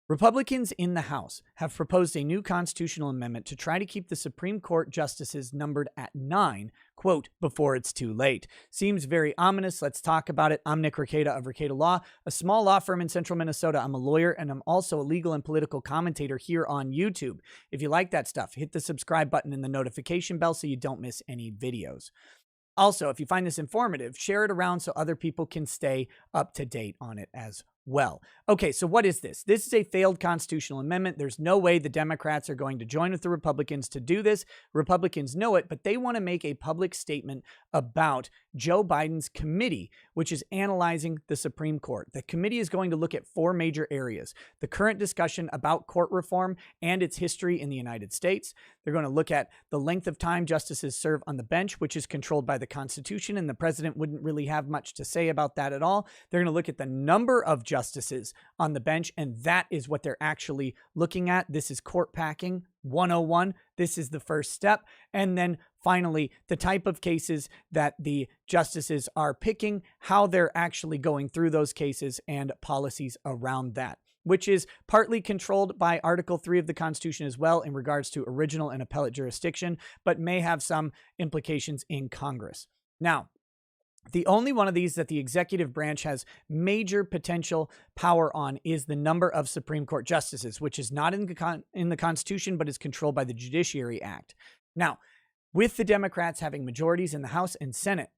Republicans in the House have proposed a new constitutional amendment to try to keep the Supreme Court justices numbered at 9, quote, before it's too late. Seems very ominous. Let's talk about it. I'm Nick Rekieta of Rekieta Law, a small law firm in central Minnesota. I'm a lawyer, and I'm also a legal and political commentator here on YouTube. If you like that stuff, hit the subscribe button and the notification bell so you don't miss any videos. Also, if you find this informative, share it around so other people can stay up to date on it as well. Okay, so what is this? This is a failed constitutional amendment. There's no way the Democrats are going to join with the Republicans to do this. Republicans know it, but they want to make a public statement about Joe Biden's committee, which is analyzing the Supreme Court. The committee is going to look at 4 major areas: the current discussion about court reform and its history in the United States. They're going to look at the length of time justices serve on the bench, which is controlled by the Constitution, and the president wouldn't really have much to say about that at all. They're going to look at the number of justices on the bench, and that is what they're actually looking at. This is court packing 101. This is the first step. And then finally, the type of cases that the justices are picking, how they're actually going through those cases, and policies around that, which is partly controlled by Article 3 of the Constitution as well in regards to original and appellate jurisdiction, but may have some implications in Congress. Now, the only one of these that the executive branch has major potential power on is the number of Supreme Court justices, which is not in the Constitution, but is controlled by the Judiciary Act. Now, with the Democrats having majorities in the House and Senate,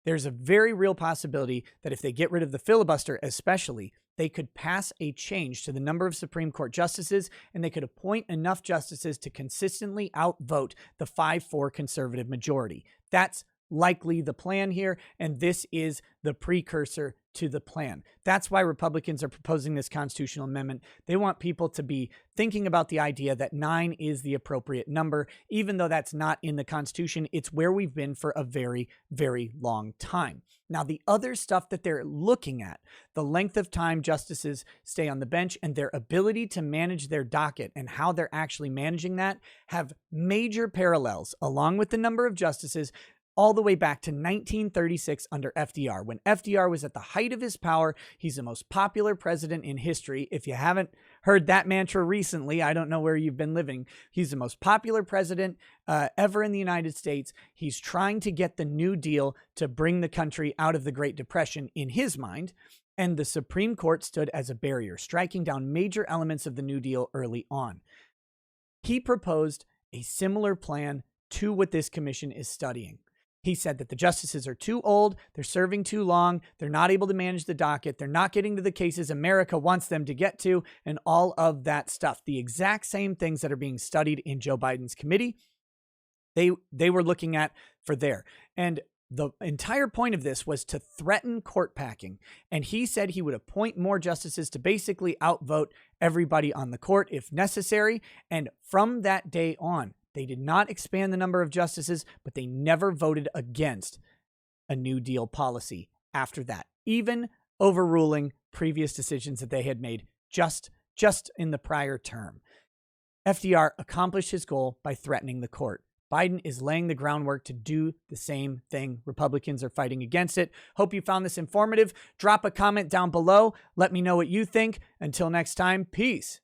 there's a very real possibility that if they get rid of the filibuster, especially, they could pass a change to the number of Supreme Court justices, and they could appoint enough justices to consistently outvote the 5-4 conservative majority. That's likely the plan here, and this is the precursor to the plan. That's why Republicans are proposing this constitutional amendment. They want people to be thinking about the idea that 9 is the appropriate number, even though that's not in the Constitution. It's where we've been for a very, very long time. Now, the other stuff that they're looking at, the length of time justices stay on the bench and their ability to manage their docket and how they're actually managing that, have major parallels, along with the number of justices, all the way back to 1936 under FDR. When FDR was at the height of his power, he's the most popular president in history. If you haven't heard that mantra recently, I don't know where you've been living. He's the most popular president ever in the United States. He's trying to get the New Deal to bring the country out of the Great Depression in his mind. And the Supreme Court stood as a barrier, striking down major elements of the New Deal early on. He proposed a similar plan to what this commission is studying. He said that the justices are too old, they're serving too long, they're not able to manage the docket, they're not getting to the cases America wants them to get to, and all of that stuff. The exact same things that are being studied in Joe Biden's committee, they were looking at for there. And the entire point of this was to threaten court packing. And he said he would appoint more justices to basically outvote everybody on the court if necessary. And from that day on, they did not expand the number of justices, but they never voted against a New Deal policy after that, even overruling previous decisions that they had made just in the prior term. FDR accomplished his goal by threatening the court. Biden is laying the groundwork to do the same thing. Republicans are fighting against it. Hope you found this informative. Drop a comment down below. Let me know what you think. Until next time, peace.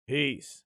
Peace.